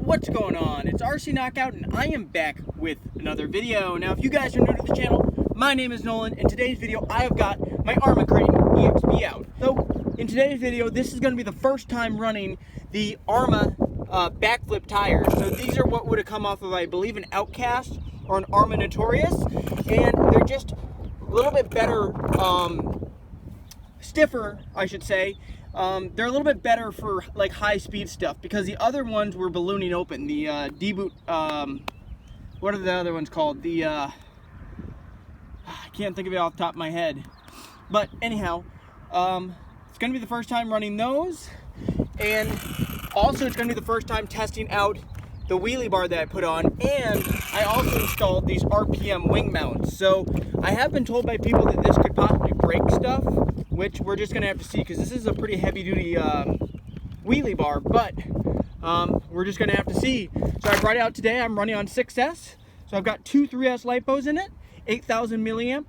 What's going on? It's RC Knockout and I am back with another video. Now if you guys are new to the channel, my name is Nolan. In today's video I have got my Arrma Kraton EXB out. So in today's video this is going to be the first time running the Arrma backflip tires. So these are what would have come off of, I believe, an Outcast or an Arrma Notorious, and they're just a little bit better, stiffer I should say. They're a little bit better for like high speed stuff because the other ones were ballooning open. The DBOOT, what are the other ones called? The I can't think of it off the top of my head. But anyhow, it's going to be the first time running those, and also it's going to be the first time testing out the wheelie bar that I put on, and I also installed these RPM wing mounts. So I have been told by people that this could possibly break stuff, which we're just gonna have to see because this is a pretty heavy duty wheelie bar, but we're just gonna have to see. So I brought it out today. I'm running on 6S. So I've got two 3S LiPos in it, 8,000 milliamp,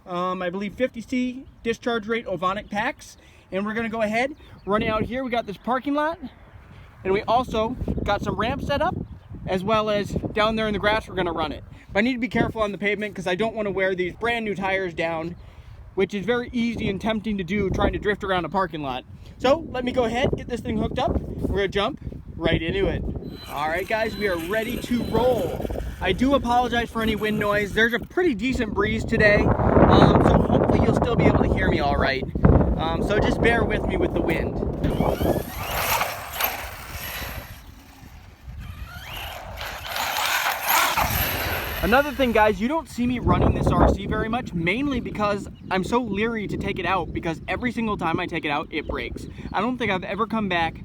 I believe 50C discharge rate Ovonic packs, and we're gonna go ahead, running out here. We got this parking lot, and we also got some ramps set up, as well as down there in the grass we're gonna run it. But I need to be careful on the pavement because I don't want to wear these brand new tires down, which is very easy and tempting to do trying to drift around a parking lot. So let me go ahead, get this thing hooked up. We're gonna jump right into it. All right guys, we are ready to roll. I do apologize for any wind noise. There's a pretty decent breeze today, so hopefully you'll still be able to hear me all right. So just bear with me with the wind. Another thing guys, you don't see me running this RC very much, mainly because I'm so leery to take it out because every single time I take it out, it breaks. I don't think I've ever come back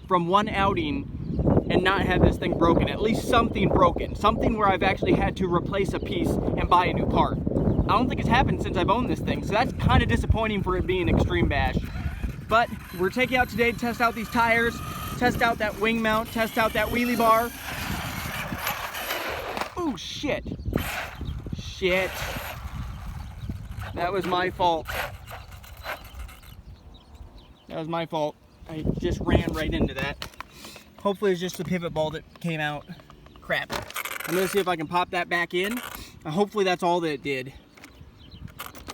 from one outing and not had this thing broken, at least something broken. Something where I've actually had to replace a piece and buy a new part. I don't think it's happened since I've owned this thing, so that's kind of disappointing for it being Extreme Bash. But we're taking out today to test out these tires, test out that wing mount, test out that wheelie bar. Oh shit. Shit. That was my fault. That was my fault. I just ran right into that. Hopefully it's just the pivot ball that came out. Crap. I'm gonna see if I can pop that back in. Hopefully that's all that it did.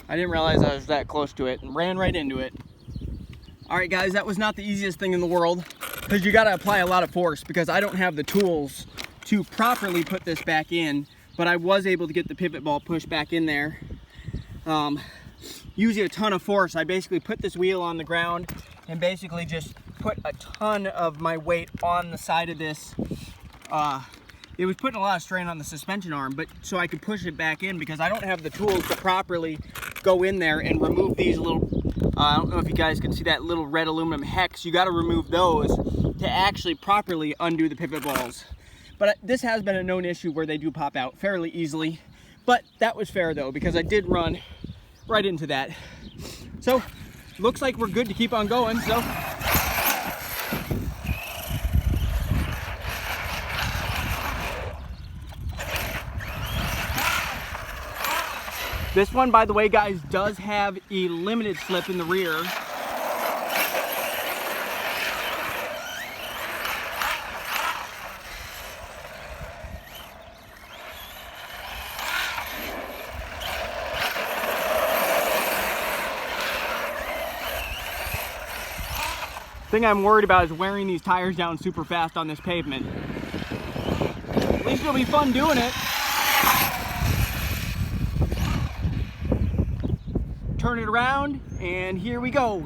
I didn't realize I was that close to it and ran right into it. Alright guys, that was not the easiest thing in the world because you gotta apply a lot of force because I don't have the tools to properly put this back in, but I was able to get the pivot ball pushed back in there using a ton of force. I basically put this wheel on the ground and basically just put a ton of my weight on the side of this. It was putting a lot of strain on the suspension arm, but so I could push it back in because I don't have the tools to properly go in there and remove these little, I don't know if you guys can see that little red aluminum hex. You got to remove those to actually properly undo the pivot balls. But this has been a known issue where they do pop out fairly easily. But that was fair though, because I did run right into that. So, looks like we're good to keep on going, so. This one, by the way, guys, does have a limited slip in the rear. Thing I'm worried about is wearing these tires down super fast on this pavement. At least it'll be fun doing it. Turn it around, and here we go.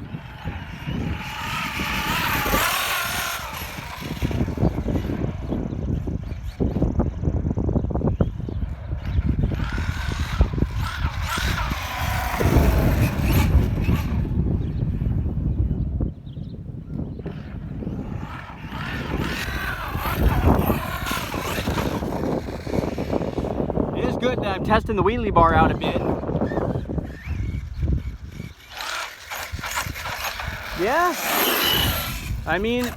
Good that I'm testing the wheelie bar out a bit. Yeah, I mean,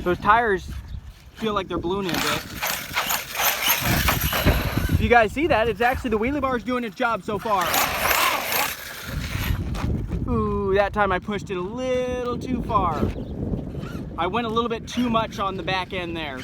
those tires feel like they're ballooning a bit. If you guys see that, it's actually the wheelie bar is doing its job so far. Ooh, that time I pushed it a little too far. I went a little bit too much on the back end there.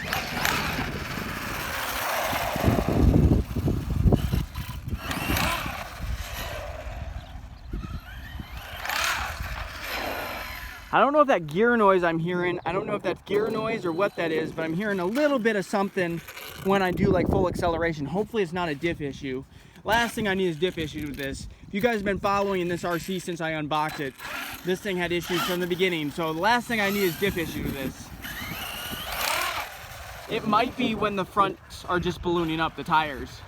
I don't know if that gear noise I'm hearing, I don't know if that's gear noise or what that is, but I'm hearing a little bit of something when I do like full acceleration. Hopefully it's not a diff issue. Last thing I need is diff issues with this. If you guys have been following this RC since I unboxed it, this thing had issues from the beginning. So the last thing I need is diff issues with this. It might be when the fronts are just ballooning up, the tires.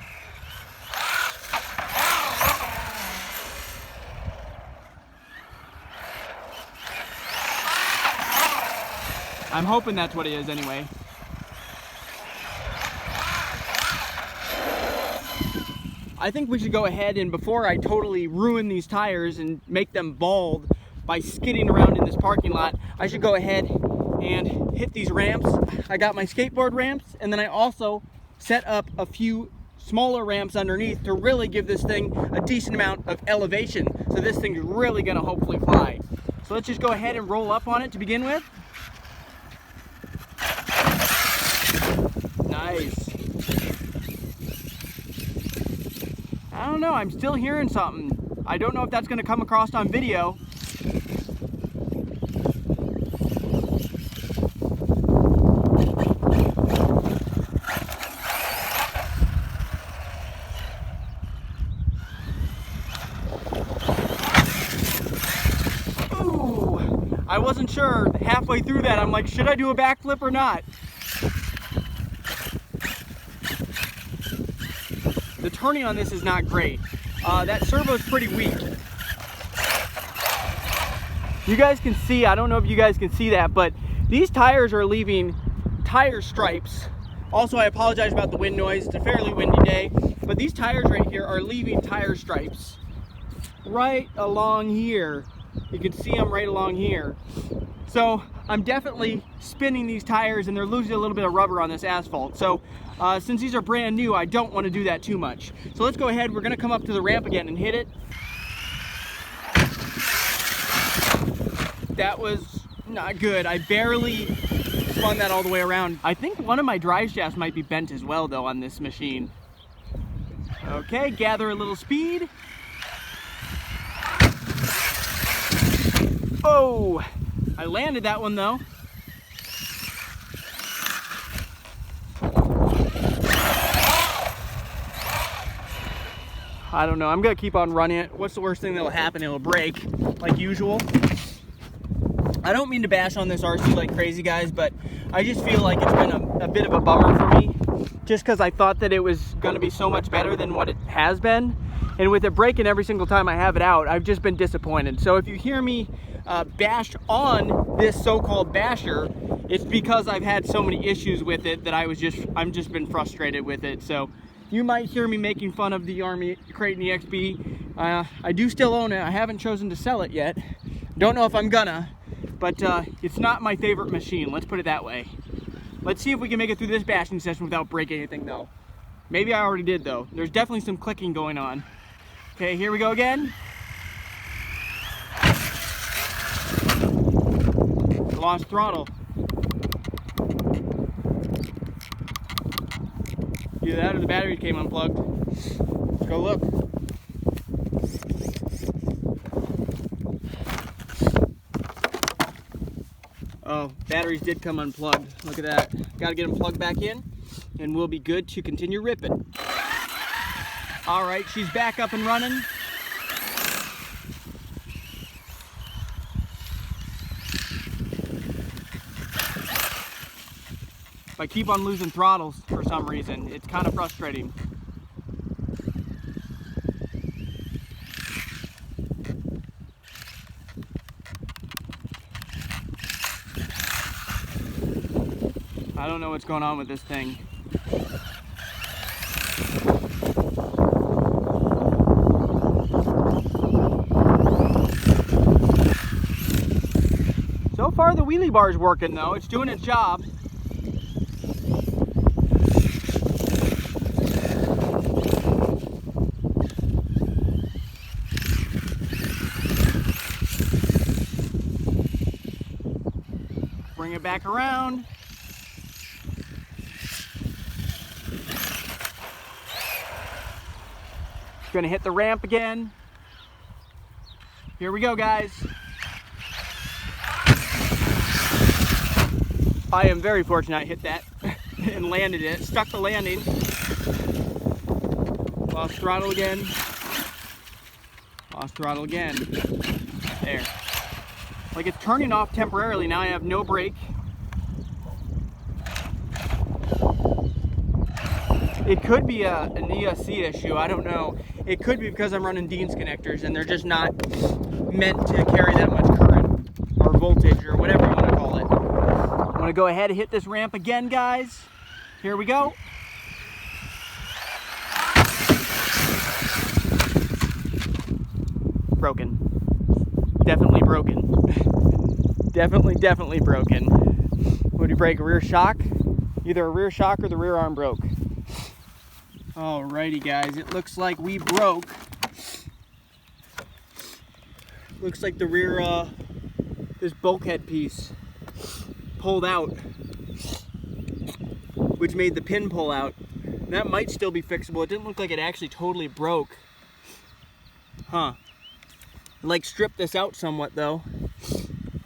I'm hoping that's what it is anyway. I think we should go ahead and before I totally ruin these tires and make them bald by skidding around in this parking lot, I should go ahead and hit these ramps. I got my skateboard ramps, and then I also set up a few smaller ramps underneath to really give this thing a decent amount of elevation. So this thing's really gonna hopefully fly. So let's just go ahead and roll up on it to begin with. Nice. I don't know, I'm still hearing something. I don't know if that's gonna come across on video. Ooh, I wasn't sure. Halfway through that, I'm like, should I do a backflip or not? The turning on this is not great. That servo's pretty weak. You guys can see, I don't know if you guys can see that, but these tires are leaving tire stripes. Also, I apologize about the wind noise. It's a fairly windy day, but these tires right here are leaving tire stripes right along here. You can see them right along here. So I'm definitely spinning these tires and they're losing a little bit of rubber on this asphalt. So since these are brand new, I don't want to do that too much. So let's go ahead, we're gonna come up to the ramp again and hit it. That was not good. I barely spun that all the way around. I think one of my drive shafts might be bent as well though on this machine. Okay, gather a little speed. Oh, I landed that one though. I don't know, I'm gonna keep on running it. What's the worst thing that'll happen? It'll break, like usual. I don't mean to bash on this RC like crazy, guys, but I just feel like it's been a bit of a bummer for me, just because I thought that it was gonna be so much better than what it has been. And with it breaking every single time I have it out, I've just been disappointed. So if you hear me bash on this so-called basher, it's because I've had so many issues with it that I'm just been frustrated with it. So you might hear me making fun of the Arrma Kraton EXB. I do still own it. I haven't chosen to sell it yet. Don't know if I'm gonna, but it's not my favorite machine. Let's put it that way. Let's see if we can make it through this bashing session without breaking anything though. Maybe I already did though. There's definitely some clicking going on. Okay, here we go again. Lost throttle. Either that or the battery came unplugged. Let's go look. Oh, batteries did come unplugged. Look at that. Gotta get them plugged back in and we'll be good to continue ripping. All right, she's back up and running. I keep on losing throttles for some reason. It's kind of frustrating. I don't know what's going on with this thing. So far the wheelie bar is working though. It's doing its job. Bring it back around. Gonna hit the ramp again. Here we go, guys. I am very fortunate I hit that and landed it. Stuck the landing. Lost throttle again. Lost throttle again. There. Like it's turning off temporarily. Now I have no brake. It could be an ESC issue, I don't know. It could be because I'm running Dean's connectors and they're just not meant to carry that much current or voltage or whatever you want to call it. I'm going to go ahead and hit this ramp again, guys. Here we go. Broken. Definitely broken. Definitely broken. Would you break a rear shock? Either a rear shock or the rear arm broke. Alrighty, guys, it looks like we broke. Looks like the rear, this bulkhead piece pulled out, which made the pin pull out. That might still be fixable. It didn't look like it actually totally broke. Huh. Like stripped this out somewhat though.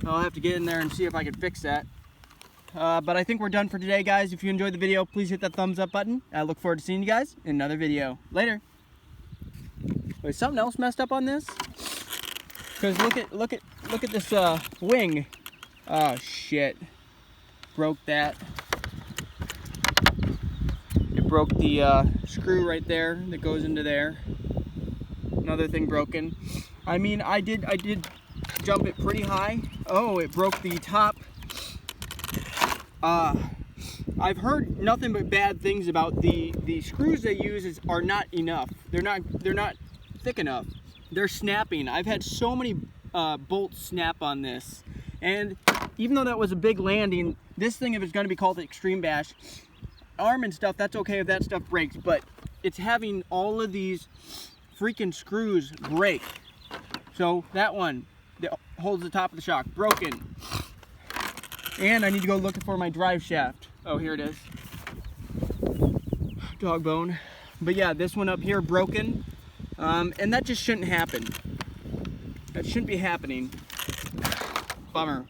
I'll have to get in there and see if I can fix that. But I think we're done for today, guys. If you enjoyed the video, please hit that thumbs up button. I look forward to seeing you guys in another video. Later. Wait, something else messed up on this? Because look at this wing. Oh shit. Broke that. It broke the screw right there that goes into there. Another thing broken. I mean, I did jump it pretty high. Oh, it broke the top. I've heard nothing but bad things about the screws they use are not enough. They're not thick enough. They're snapping. I've had so many bolts snap on this, and even though that was a big landing, this thing, if it's going to be called the Extreme Bash arm and stuff, that's okay if that stuff breaks, but it's having all of these freaking screws break. So that one that holds the top of the shock broken. And I need to go looking for my drive shaft. Oh, here it is. Dog bone. But yeah, this one up here broken. And that just shouldn't happen. That shouldn't be happening. Bummer.